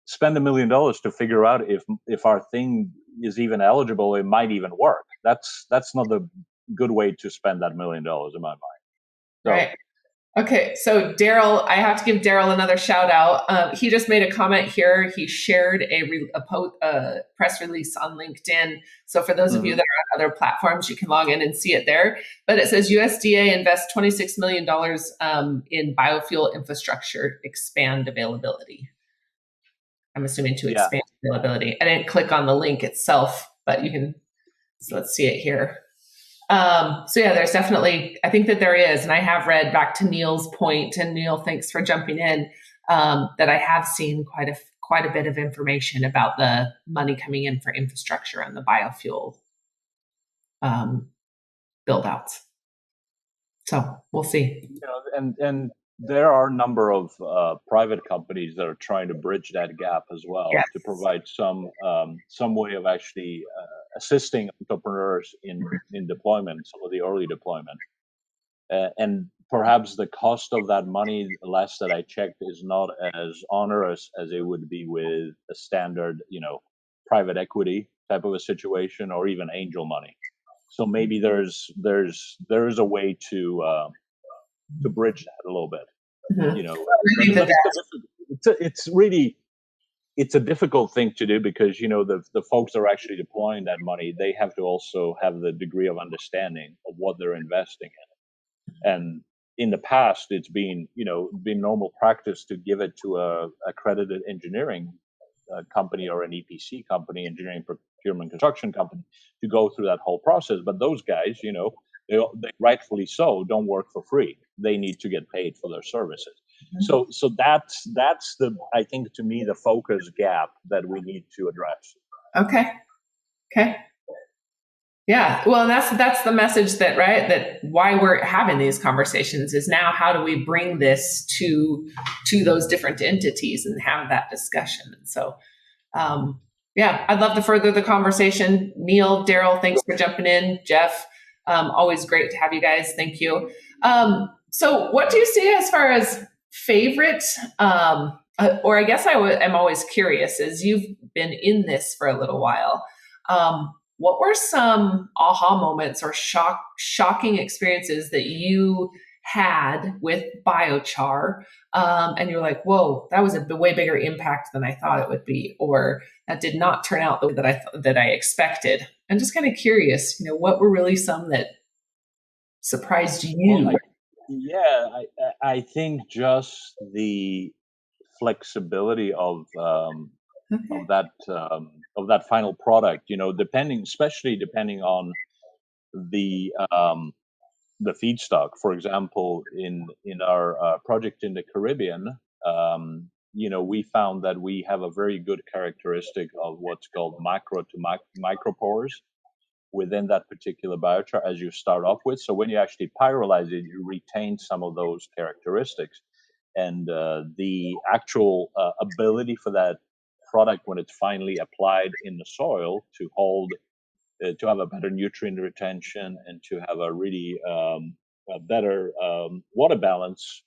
spend $1 million to figure out if our thing is even eligible, it might even work. That's not the good way to spend that $1 million in my mind. So Right. Okay, so Daryl, I have to give Daryl another shout out. He just made a comment here. He shared a press release on LinkedIn. So for those of you mhm. that are on other platforms, you can log in and see it there. But it says USDA invests $26 million in biofuel infrastructure, expand availability. I'm assuming to Yeah, expand availability. I didn't click on the link itself, but you can. So let's see it here. So yeah, there's definitely, I think that there is, and I have read back to Neil's point, and Neil, thanks for jumping in, that I have seen quite a bit of information about the money coming in for infrastructure and the biofuel um, build outs. So we'll see. and there are a number of private companies that are trying to bridge that gap as well, to Yes. provide some way of actually assisting entrepreneurs in deployment, some of the early deployment. And perhaps the cost of that money, last that I checked, is not as onerous as it would be with a standard, private equity type of a situation, or even angel money. So maybe there is a way to bridge that a little bit, Mhm. you know. I But think that it's a different, it's really. it's a difficult thing to do because the folks that are actually deploying that money, they have to also have the degree of understanding of what they're investing in. And in the past, it's been normal practice to give it to a accredited engineering company or an EPC company, engineering procurement construction company, to go through that whole process. But those guys, they rightfully so don't work for free. They need to get paid for their services. So that's the, I think, to me, the focus gap that we need to address. Okay. Yeah. Well, that's the message that why we're having these conversations is now how do we bring this to those different entities and have that discussion. And so yeah, I'd love to further the conversation. Neil, Daryl, thanks for jumping in. Jeff, always great to have you guys. Thank you. So what do you see as far as favorite, or I guess am always curious, as you've been in this for a little while, what were some aha moments or shocking experiences that you had with biochar, and you're like, whoa, that was a way bigger impact than I thought it would be, or that did not turn out the way that I expected? I'm just kind of curious, what were really some that surprised you? Well, I think just the flexibility of that final product, especially depending on the feedstock. For example, in our project in the Caribbean, we found that we have a very good characteristic of what's called macro to micropores within that particular biochar as you start off with. So when you actually pyrolyze it, you retain some of those characteristics. And the actual ability for that product, when it's finally applied in the soil, to hold, to have a better nutrient retention and to have a really a better water balance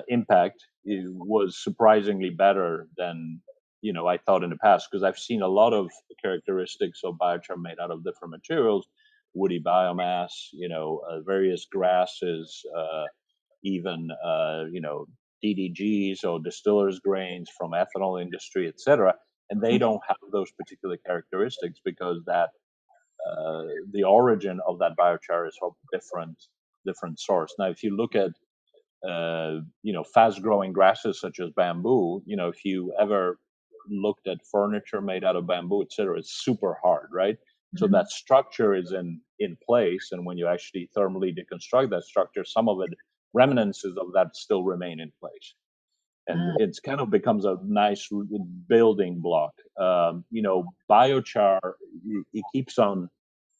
impact, was surprisingly better than I thought in the past, because I've seen a lot of characteristics of biochar made out of different materials, woody biomass, various grasses, even DDGs or distillers grains from ethanol industry, etc. And they don't have those particular characteristics because that the origin of that biochar is from different source. Now, if you look at fast growing grasses such as bamboo, if you ever looked at furniture made out of bamboo, etc., it's super hard, right? So that structure is in place, and when you actually thermally deconstruct that structure, some of it, remnants of that, still remain in place, and it's kind of becomes a nice building block. Biochar, it keeps on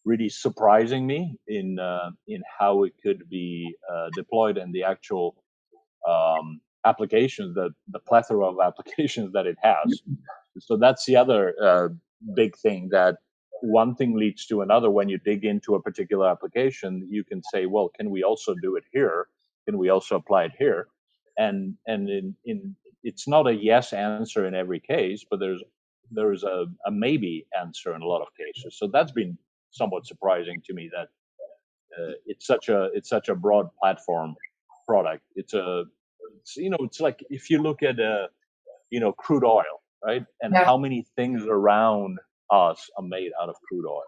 really surprising me in how it could be deployed and the actual applications, the plethora of applications that it has. So that's the other big thing, that one thing leads to another. When you dig into a particular application, you can say, well, can we also do it here? Can we also apply it here? And in it's not a yes answer in every case, but there's a maybe answer in a lot of cases. So that's been somewhat surprising to me, that it's such a broad platform product. It's like, if you look at crude oil, right, and how many things around us are made out of crude oil.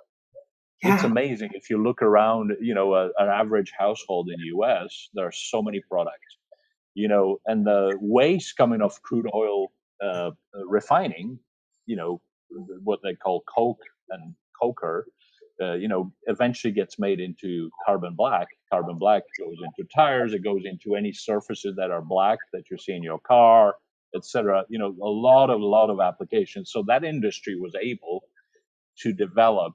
It's amazing. If you look around, an average household in the US, there are so many products, and the waste coming off crude oil refining, what they call coke and coker, eventually gets made into carbon black. Carbon black goes into tires. It goes into any surfaces that are black that you see in your car, etc. A lot of applications. So that industry was able to develop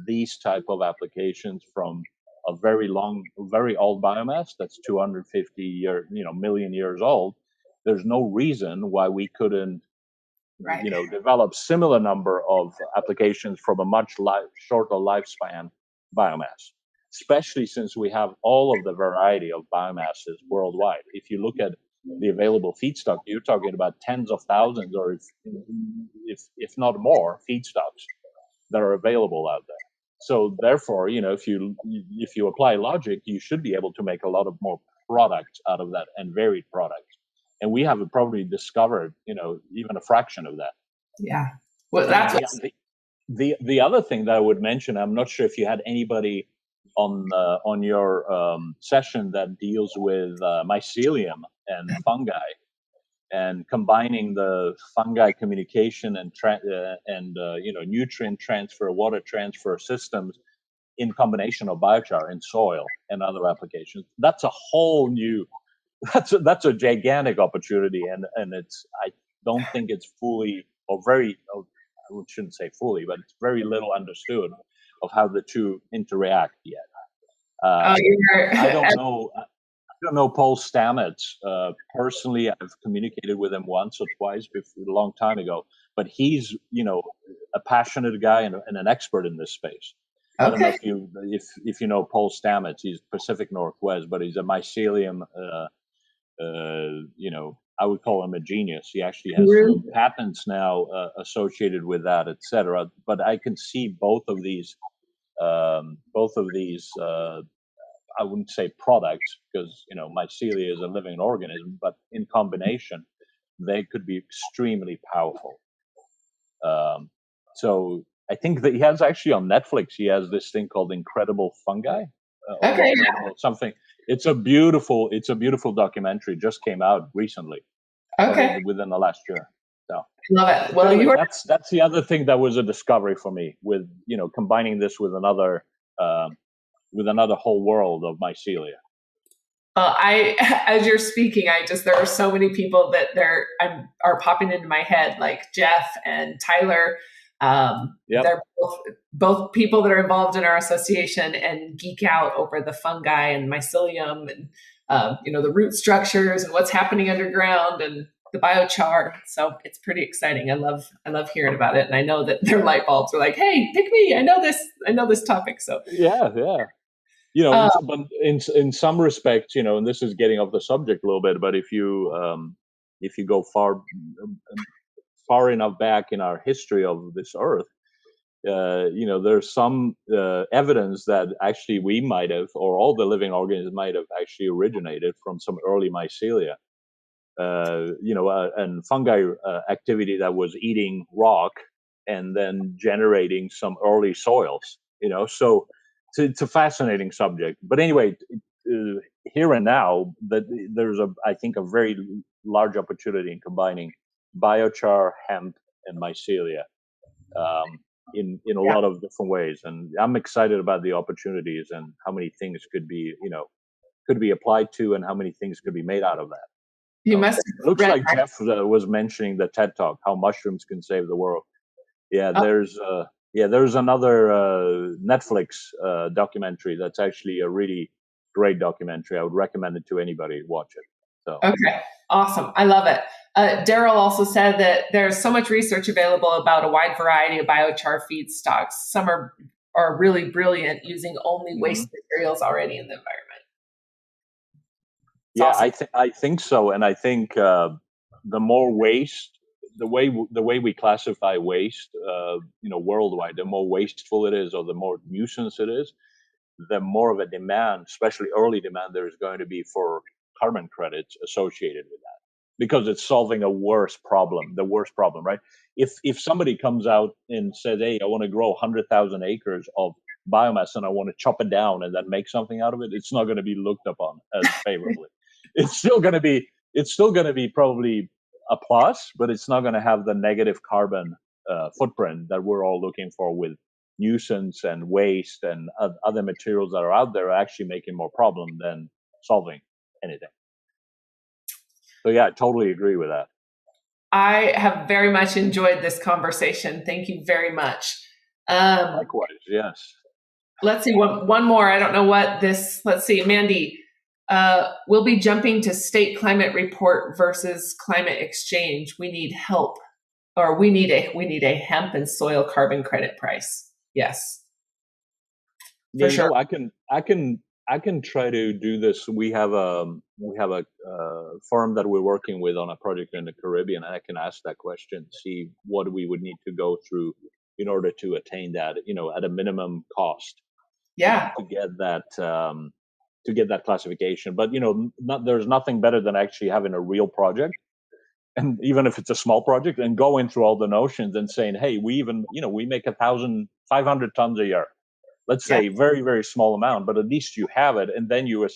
these type of applications from a very old biomass that's 250 million years old. There's no reason why we couldn't develop similar number of applications from a much shorter lifespan biomass, especially since we have all of the variety of biomasses worldwide. If you look at the available feedstock, you're talking about tens of thousands, or if not more, feedstocks that are available out there. So therefore, if you apply logic, you should be able to make a lot of more products out of that, and varied products. and we haven't probably discovered, even a fraction of that. Yeah. Well, And that's the other thing that I would mention, I'm not sure if you had anybody on your session that deals with mycelium and fungi, and combining the fungi communication and nutrient transfer, water transfer systems in combination of biochar in soil and other applications. That's a whole new, that's a gigantic opportunity, and I don't think it's fully, or very, I shouldn't say fully, but it's very little understood of how the two interact yet. I don't know. I don't know Paul Stamets personally. I've communicated with him once or twice before, a long time ago, but he's a passionate guy and an expert in this space. I don't know if you know Paul Stamets. He's Pacific Northwest, but he's a mycelium. I would call him a genius. He actually has some patents now associated with that, etc. But I can see both of these. I wouldn't say products, because mycelia is a living organism, but in combination, they could be extremely powerful. So I think that he has actually on Netflix. He has this thing called Incredible Fungi. Something. It's a beautiful documentary. Just came out recently. Within the last year. So love it. Well, that's the other thing that was a discovery for me, with combining this with another whole world of mycelia. As you're speaking, there are so many people that are popping into my head, like Jeff and Tyler. They're both people that are involved in our association and geek out over the fungi and mycelium and the root structures and what's happening underground and the biochar. So it's pretty exciting. I love hearing about it, and I know that their light bulbs are like, "Hey, pick me! I know this topic." So yeah. But in some respects, and this is getting off the subject a little bit, but if you go far enough back in our history of this earth, there's some evidence that actually we might have, or all the living organisms might have actually originated from some early mycelia, and fungi activity that was eating rock and then generating some early soils. So it's a fascinating subject. But anyway, here and now, that there's I think a very large opportunity in combining biochar, hemp, and mycelia in a lot of different ways, and I'm excited about the opportunities and how many things could be applied to, and how many things could be made out of that. You must. It looks like Jeff was mentioning the TED Talk, how mushrooms can save the world. Yeah, there's another Netflix documentary that's actually a really great documentary. I would recommend it to anybody to watch it. So okay, awesome, I love it. Daryl also said that there's so much research available about a wide variety of biochar feedstocks. Some are really brilliant, using only waste materials already in the environment. Awesome. I think so, and I think the more waste, the way we classify waste, worldwide, the more wasteful it is, or the more nuisance it is, the more of a demand, especially early demand, there is going to be for carbon credits associated with that, because it's solving the worst problem, right? If somebody comes out and says, "Hey, I want to grow 100,000 acres of biomass and I want to chop it down and then make something out of it," it's not going to be looked upon as favorably. It's still going to be probably a plus, but it's not going to have the negative carbon footprint that we're all looking for, with nuisance and waste and other materials that are out there are actually making more problem than solving anything. So yeah, I totally agree with that. I have very much enjoyed this conversation. Thank you very much. Likewise, yes. Let's see, one more. I don't know what this. Let's see, Mandi. We'll be jumping to state climate report versus climate exchange. We need help, or we need a hemp and soil carbon credit price. Yes, for sure. I can try to do this. We have a firm that we're working with on a project in the Caribbean, and I can ask that question, see what we would need to go through in order to attain that, at a minimum cost. Yeah. To get that. to get that classification. But there's nothing better than actually having a real project, and even if it's a small project, and going through all the notions and saying, hey, we make 1,500 tons a year. Let's say very, very small amount, but at least you have it, and then you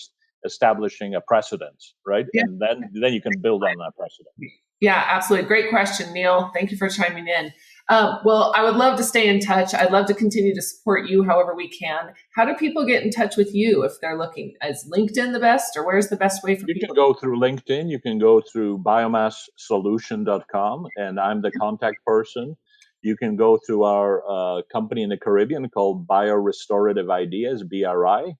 establishing a precedent, right? Yeah. And then you can build on that precedent. Yeah, absolutely. Great question, Neil. Thank you for chiming in. Well, I would love to stay in touch. I'd love to continue to support you however we can. How do people get in touch with you if they're looking? Is LinkedIn the best, or where's the best way for people? You can go through LinkedIn. You can go through biomasssolution.com, and I'm the contact person. You can go through our company in the Caribbean called Biorestorative Ideas, BRI.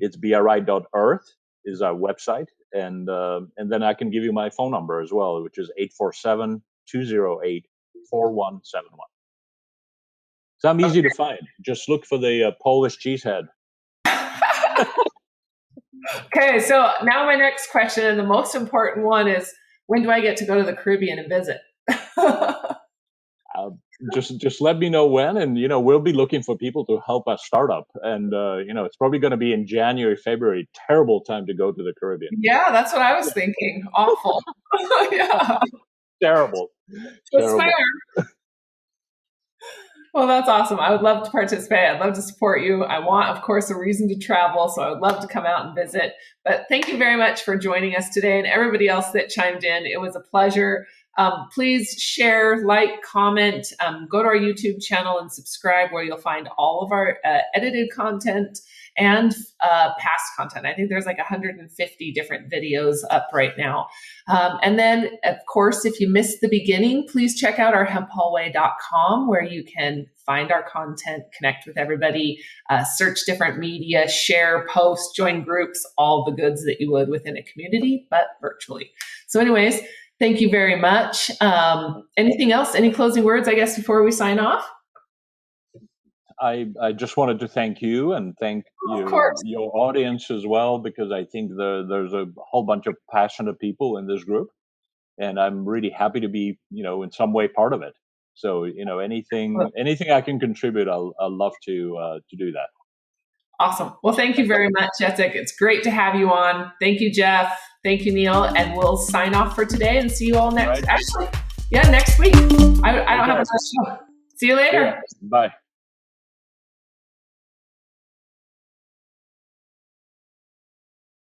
It's bri.earth is our website. And then I can give you my phone number as well, which is 847-208-4171. So I'm easy to find. Just look for the Polish cheesehead. Okay, so now my next question, and the most important one, is when do I get to go to the Caribbean and visit? Just let me know when, and we'll be looking for people to help us start up. And it's probably going to be in January, February. Terrible time to go to the Caribbean. Yeah, that's what I was thinking. Awful. Yeah. Terrible. It's fair. Well, that's awesome. I would love to participate. I'd love to support you. I want, of course, a reason to travel, so I would love to come out and visit. But thank you very much for joining us today, and everybody else that chimed in. It was a pleasure. Please share, like, comment, go to our YouTube channel and subscribe, where you'll find all of our edited content and past content. I think there's like 150 different videos up right now. And then, of course, if you missed the beginning, please check out our hemphallway.com, where you can find our content, connect with everybody, search different media, share, post, join groups, all the goods that you would within a community, but virtually. So anyways, thank you very much. Anything else? Any closing words, I guess, before we sign off? I just wanted to thank you and thank your audience as well, because I think there's a whole bunch of passionate people in this group, and I'm really happy to be, in some way part of it. So, anything I can contribute, I'll love to do that. Awesome. Well, thank you very much, Jacek. It's great to have you on. Thank you, Jeff. Thank you, Neil. And we'll sign off for today and see you all next. Right. Actually, next week. I don't have a show. See you later. Yeah. Bye.